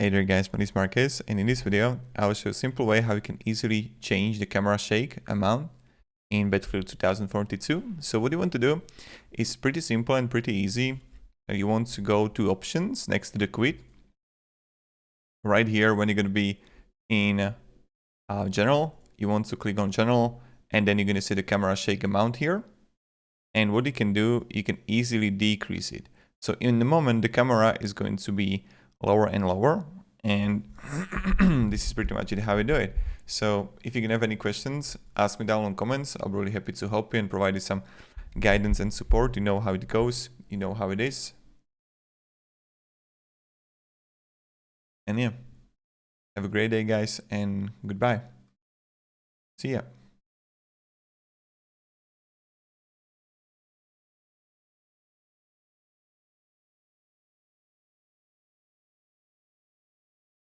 Hey there guys, my name is Marcus, and in this video I will show a simple way how you can easily change the camera shake amount in Battlefield 2042. So what you want to do is pretty simple and pretty easy. You want to go to options next to the quit. Right here, when you're going to be in general, you want to click on general, and then you're going to see the camera shake amount here. And what you can do, you can easily decrease it. So in the moment, the camera is going to be lower and lower. And this is pretty much how we do it. So if you can have any questions, ask me down in comments. I'll be really happy to help you and provide you some guidance and support. You know how it goes, you know how it is. And yeah, have a great day guys, and goodbye. See ya.